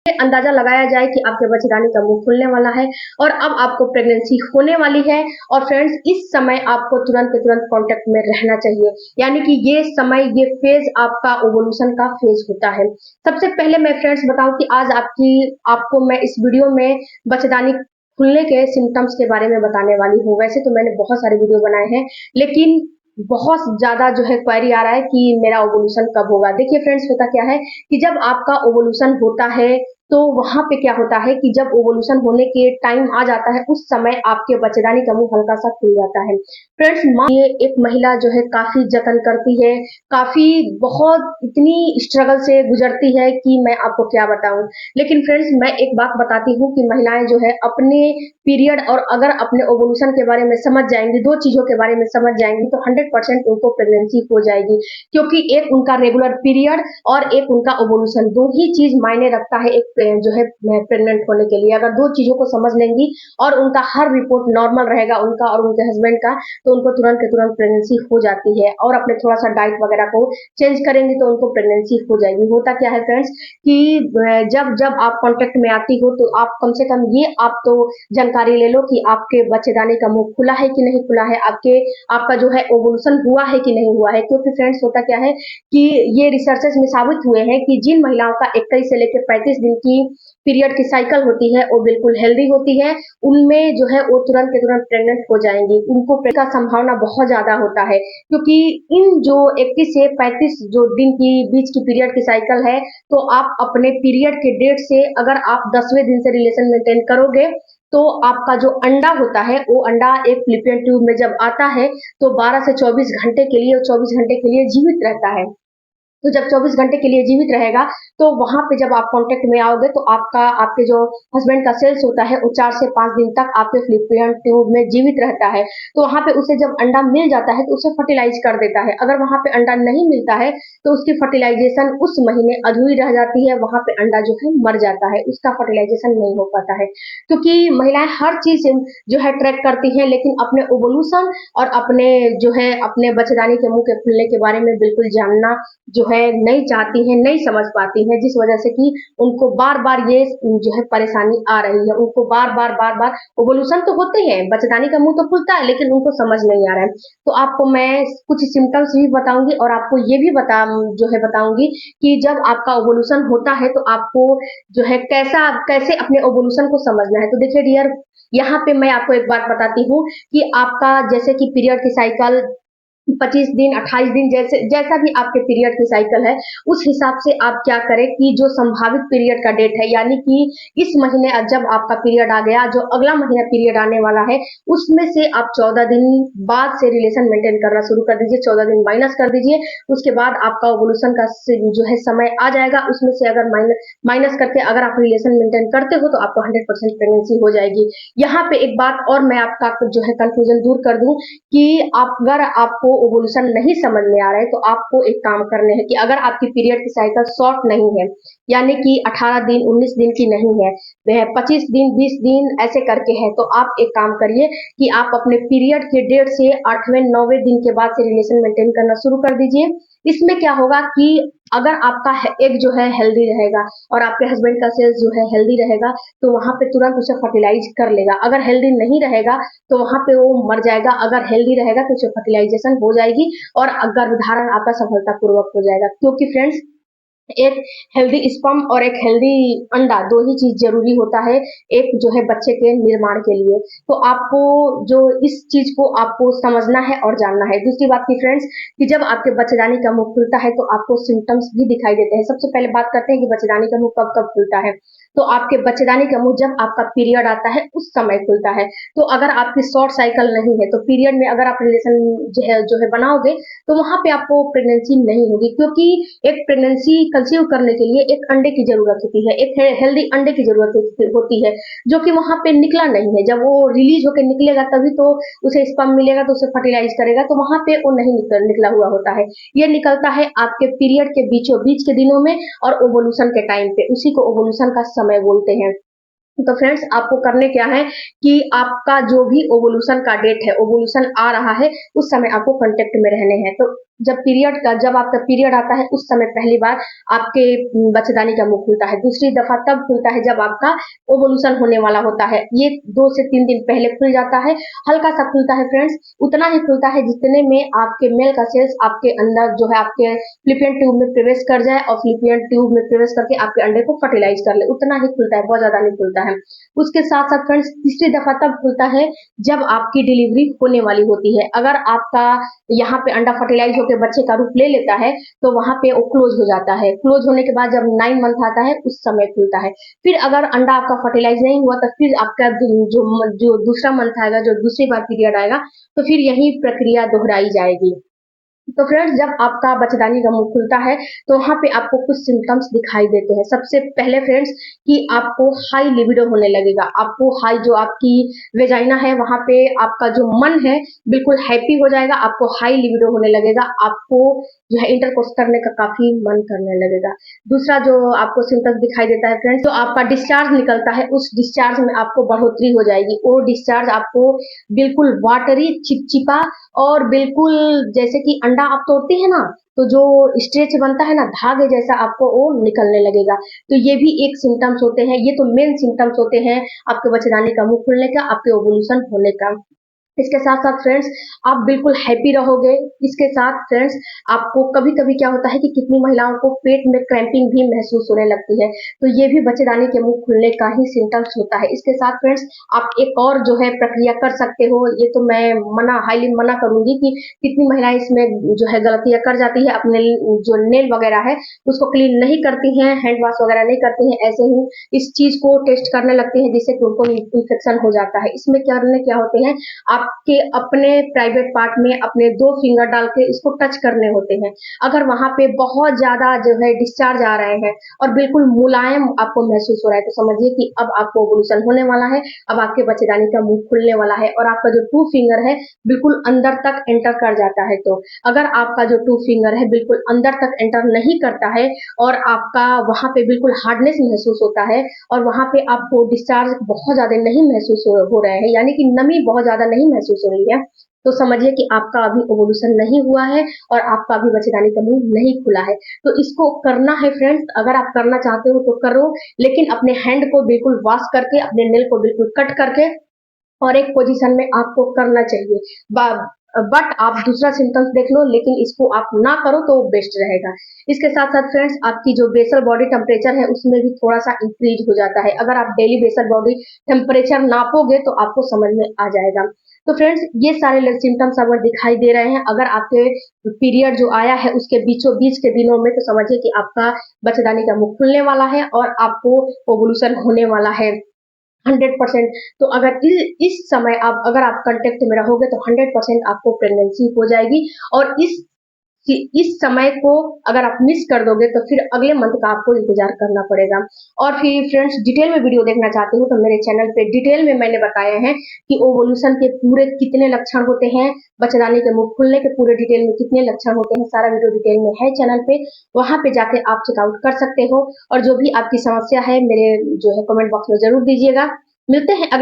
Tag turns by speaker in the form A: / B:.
A: अंदाजा लगाया जाए कि आपके बच्चेदानी का मुंह खुलने वाला है और अब आपको प्रेगनेंसी होने वाली है। और फ्रेंड्स, इस समय आपको तुरंत के तुरंत कांटेक्ट में रहना चाहिए, यानी कि ये समय, ये फेज आपका ओवुलेशन का फेज होता है। सबसे पहले मैं फ्रेंड्स बताऊं कि आज आपको मैं इस वीडियो में बच्चेदानी खुलने के सिम्टम्स के बारे में बताने वाली हूँ। वैसे तो मैंने बहुत सारे वीडियो बनाए हैं, लेकिन बहुत ज्यादा जो है क्वेरी आ रहा है कि मेरा ओवुलेशन कब होगा। देखिए फ्रेंड्स, होता क्या है कि जब आपका ओवुलेशन होता है तो वहां पे क्या होता है कि जब ओवुलेशन होने के टाइम आ जाता है, उस समय आपके बच्चेदानी का मुंह हल्का सा खुल जाता है। फ्रेंड्स, ये एक महिला जो है काफी जतन करती है, काफी बहुत इतनी स्ट्रगल से गुजरती है कि मैं आपको क्या बताऊं। लेकिन फ्रेंड्स, मैं एक बात बताती हूँ कि महिलाएं जो है अपने पीरियड और अगर अपने ओवुलेशन के बारे में समझ जाएंगी, दो चीजों के बारे में समझ जाएंगी, तो 100% उनको प्रेगनेंसी हो जाएगी। क्योंकि एक उनका रेगुलर पीरियड और एक उनका ओवुलेशन, दो ही चीज मायने रखता है एक जो है प्रेग्नेंट होने के लिए। अगर दो चीजों को समझ लेंगी और उनका हर रिपोर्ट नॉर्मल रहेगा, उनका और उनके हस्बैंड का, तो उनको तुरंत के तुरंत प्रेगनेंसी हो जाती है। और अपने थोड़ा सा डाइट वगैरह को चेंज करेंगी तो उनको प्रेगनेंसी हो जाएगी। होता क्या है फ्रेंड्स कि जब जब आप कांटेक्ट में आती हो तो आप कम से कम ये आप तो जानकारी ले लो कि आपके बच्चेदानी का मुंह खुला है कि नहीं खुला है, आपका जो है ओवुलेशन हुआ है कि नहीं हुआ है। क्योंकि फ्रेंड्स, होता क्या है कि ये रिसर्चेस में साबित हुए हैं कि जिन महिलाओं का 21 से लेकर 35 दिन की पीरियड की साइकिल होती है वो बिल्कुल हेल्दी होती है, उनमें जो है वो तुरंत के तुरंत प्रेग्नेंट हो जाएंगी। उनको का संभावना बहुत ज्यादा होता है, क्योंकि इन जो 21 से 35 जो दिन की बीच की पीरियड की साइकिल है, तो आप अपने पीरियड के डेट से अगर आप 10वें दिन से रिलेशन मेंटेन करोगे तो आपका जो अंडा होता है वो अंडा एक फ्लिपियन ट्यूब में जब आता है तो 12 से 24 घंटे के लिए, 24 घंटे के लिए जीवित रहता है। तो जब 24 घंटे के लिए जीवित रहेगा, तो वहां पे जब आप कांटेक्ट में आओगे तो आपके जो हस्बैंड का सेल्स होता है वो 4 से 5 दिन तक आपके फ्लिपियन ट्यूब में जीवित रहता है। तो वहां पे उसे जब अंडा मिल जाता है तो उसे फर्टिलाइज कर देता है। अगर वहां पे अंडा नहीं मिलता है तो उसकी फर्टिलाइजेशन उस महीने अधूरी रह जाती है, वहां पे अंडा जो है मर जाता है, उसका फर्टिलाइजेशन नहीं हो पाता है। क्योंकि महिलाएं हर चीज जो है ट्रैक करती हैं, लेकिन अपने ओवुलेशन और अपने जो है अपने बच्चेदानी के मुंह के खुलने के बारे में बिल्कुल जानना जो है नहीं चाहती हैं, नहीं समझ पाती हैं, जिस वजह से कि उनको बार-बार ये जो है परेशानी आ रही है। उनको बार-बार ओवुलेशन तो होते हैं, बच्चेदानी का मुंह तो खुलता है, लेकिन उनको समझ नहीं आ रहा है। तो आपको मैं कुछ सिम्टम्स भी बताऊंगी और आपको ये भी बताऊंगी कि जब आपका ओवुलेशन होता है तो आपको जो है कैसे अपने ओवुलेशन को समझना है। तो देखिए डियर, यहाँ पे मैं आपको एक बात बताती हूँ कि आपका जैसे कि पीरियड की साइकिल 25 दिन, 28 दिन, जैसा भी आपके पीरियड की साइकिल है, उस हिसाब से आप क्या करें कि जो संभावित पीरियड का डेट है, यानी कि इस महीने जब आपका पीरियड आ गया, जो अगला महीना पीरियड आने वाला है, उसमें से आप 14 दिन बाद से रिलेशन मेंटेन करना शुरू कर दीजिए। 14 दिन माइनस कर दीजिए, उसके बाद आपका ओवुलेशन का जो है समय आ जाएगा। उसमें से अगर माइनस करके अगर आप रिलेशन मेंटेन करते हो तो आपको 100% प्रेगनेंसी हो जाएगी। यहाँ पे एक बात और मैं आपका जो है कंफ्यूजन दूर कर दूं कि अगर आपको ओवुलेशन नहीं समझ में आ रहा है तो आपको एक काम करने हैं कि अगर आपकी पीरियड की साइकिल शॉर्ट नहीं है, यानी कि 18 दिन 19 दिन की नहीं है, वह 25 दिन 20 दिन ऐसे करके है, तो आप एक काम करिए कि आप अपने पीरियड के डेट से 8वें 9वें दिन के बाद से रिलेशन मेंटेन करना शुरू कर दीजिए। इसमें क्या होगा कि अगर आपका एग जो है हेल्दी रहेगा और आपके हस्बैंड का सेल्स जो है हेल्दी रहेगा, तो वहां पे तुरंत उसे फर्टिलाइज कर लेगा। अगर हेल्दी नहीं रहेगा तो वहां पे वो मर जाएगा, अगर हेल्दी रहेगा तो उसे फर्टिलाइजेशन हो जाएगी और गर्भधारण आपका सफलतापूर्वक हो जाएगा। क्योंकि फ्रेंड्स, एक हेल्दी स्पर्म और एक हेल्दी अंडा, दो ही चीज जरूरी होता है एक जो है बच्चे के निर्माण के लिए। तो आपको जो इस चीज को आपको समझना है और जानना है। दूसरी बात की फ्रेंड्स, कि जब आपके बच्चेदानी का मुंह खुलता है तो आपको सिम्टम्स भी दिखाई देते हैं। सबसे पहले बात करते हैं कि बच्चेदानी का मुंह कब कब खुलता है। तो आपके बच्चेदानी का मुंह जब आपका पीरियड आता है उस समय खुलता है। तो अगर आपकी शॉर्ट साइकिल नहीं है तो पीरियड में अगर आप रिलेशन जो है बनाओगे तो वहां पे आपको प्रेगनेंसी नहीं होगी। क्योंकि एक प्रेगनेंसी कंसीव करने के लिए एक अंडे की जरूरत होती है, एक हेल्दी अंडे की जरूरत होती है, जो कि वहां पे निकला नहीं है। जब वो रिलीज होकर निकलेगा तभी तो उसे स्पर्म मिलेगा, तो उसे फर्टिलाइज करेगा, तो वहां पे वो नहीं निकला हुआ होता है। ये निकलता है आपके पीरियड के बीचों बीच के दिनों में और ओवुलेशन के टाइम पे, उसी को ओवुलेशन का समय बोलते हैं। तो फ्रेंड्स, आपको करने क्या है कि आपका जो भी ओवुलेशन का डेट है, ओवुलेशन आ रहा है, उस समय आपको कांटेक्ट में रहने हैं। तो जब आपका पीरियड आता है उस समय पहली बार आपके बच्चेदानी का मुंह खुलता है। दूसरी दफा तब खुलता है जब आपका ओवुलेशन होने वाला होता है। ये 2 से 3 दिन पहले खुल जाता है, हल्का सा खुलता है फ्रेंड्स, उतना ही खुलता है जितने में आपके मेल का सेल्स आपके अंदर जो है आपके फ्लिपियन ट्यूब में प्रवेश कर जाए और फ्लिपियन ट्यूब में प्रवेश करके आपके अंडे को फर्टिलाइज कर ले, उतना ही खुलता है, बहुत ज्यादा नहीं खुलता है। उसके साथ साथ फ्रेंड्स तीसरी दफा तब खुलता है जब आपकी डिलीवरी होने वाली होती है। अगर आपका यहाँ पे अंडा फर्टिलाइज होकर बच्चे का रूप ले लेता है तो वहां पे वो क्लोज हो जाता है। क्लोज होने के बाद जब 9 मंथ आता है उस समय खुलता है। फिर अगर अंडा आपका फर्टिलाइज नहीं हुआ तो फिर आपका जो दूसरा मंथ आएगा, जो दूसरी बार पीरियड आएगा, तो फिर यही प्रक्रिया दोहराई जाएगी। तो फ्रेंड्स जब आपका बच्चेदानी का मुंह खुलता है तो वहां पे आपको कुछ सिम्टम्स दिखाई देते हैं। सबसे पहले फ्रेंड्स कि आपको हाई लिबिडो होने लगेगा, आपको हाई जो आपकी वेजाइना है वहां पे आपका जो मन है बिल्कुल हैप्पी हो जाएगा, आपको हाई लिबिडो होने लगेगा, आपको जो है इंटरकोर्स करने का काफी मन करने लगेगा। दूसरा जो आपको सिम्टम्स दिखाई देता है फ्रेंड्स, तो आपका डिस्चार्ज निकलता है, उस डिस्चार्ज में आपको बढ़ोतरी हो जाएगी। वो डिस्चार्ज आपको बिल्कुल वाटरी, चिपचिपा और बिल्कुल जैसे कि अंडा आप तोड़ते हैं ना तो जो स्ट्रेच बनता है ना धागे जैसा, आपको वो निकलने लगेगा। तो ये भी एक सिम्टम्स होते हैं, ये तो मेन सिम्टम्स होते हैं आपके बच्चेदानी का मुंह खुलने का, आपके ओवुलेशन होने का। इसके साथ साथ फ्रेंड्स आप बिल्कुल हैप्पी रहोगे। इसके साथ फ्रेंड्स आपको कभी-कभी क्या होता है कि कितनी महिलाओं को पेट में क्रैम्पिंग भी महसूस होने लगती है, तो ये भी बच्चेदानी के मुंह खुलने का ही सिम्टम्स होता है। इसके साथ फ्रेंड्स आप एक और जो है प्रक्रिया कर सकते हो, ये तो मैं हाईली मना करूंगी कि कितनी महिलाएं इसमें जो है गलतियां कर जाती है, अपने जो नेल वगैरह है उसको क्लीन नहीं करती हैं, हैंड वॉश वगैरह नहीं करती हैं, ऐसे ही इस चीज को टेस्ट करने लगती है जिससे कि उनको इन्फेक्शन हो जाता है। इसमें क्या होते हैं, आपके अपने प्राइवेट पार्ट में अपने 2 फिंगर डाल के इसको टच करने होते हैं। अगर वहां पे बहुत ज्यादा जो है डिस्चार्ज आ रहे हैं और बिल्कुल मुलायम आपको महसूस हो रहा है तो समझिए कि अब आपको ओवुलेशन होने वाला है, अब आपके बच्चेदानी का मुंह खुलने वाला है और आपका जो 2 फिंगर है बिल्कुल अंदर तक एंटर कर जाता है। तो अगर आपका जो 2 फिंगर है बिल्कुल अंदर तक एंटर नहीं करता है और आपका वहां पे बिल्कुल हार्डनेस महसूस होता है और वहां पे आपको डिस्चार्ज बहुत ज्यादा नहीं महसूस हो रहे हैं, यानी कि नमी बहुत ज्यादा नहीं महसूस हो रही है, तो समझिए कि आपका अभी ओवुलेशन नहीं हुआ है और आपका अभी बच्चेदानी का मुंह नहीं खुला है। तो इसको करना है फ्रेंड्स, अगर आप करना चाहते हो तो करो, लेकिन अपने हैंड को बिल्कुल वॉश करके, अपने नेल को बिल्कुल कट करके और एक पोजीशन में आपको करना चाहिए। बट आप दूसरा सिम्टम्स देख लो, लेकिन इसको आप ना करो तो बेस्ट रहेगा। इसके साथ साथ फ्रेंड्स आपकी जो बेसल बॉडी टेम्परेचर है उसमें भी थोड़ा सा इंक्रीज हो जाता है। अगर आप डेली बेसल बॉडी टेम्परेचर नापोगे तो आपको समझ में आ जाएगा। तो फ्रेंड्स ये सारे सिम्टम्स अगर दिखाई दे रहे हैं, अगर आपके पीरियड जो आया है उसके बीचों बीच के दिनों में, तो समझिए कि आपका बच्चेदानी का मुंह खुलने वाला है और आपको ओवुलेशन होने वाला है 100%। तो अगर इस समय अगर आप कांटेक्ट में रहोगे तो 100% आपको प्रेगनेंसी हो जाएगी और इस समय को अगर आप मिस कर दोगे तो फिर अगले मंथ का आपको इंतजार करना पड़ेगा। और फिर फ्रेंड्स डिटेल में वीडियो देखना चाहते हो तो मेरे चैनल पे डिटेल में मैंने बताया है कि ओवुलेशन के पूरे कितने लक्षण होते हैं, बच्चेदानी के मुंह खुलने के पूरे डिटेल में कितने लक्षण होते हैं, सारा वीडियो डिटेल में है चैनल पे, वहां पे जाके आप चेकआउट कर सकते हो। और जो भी आपकी समस्या है मेरे जो है कमेंट बॉक्स में जरूर दीजिएगा। मिलते हैं अगले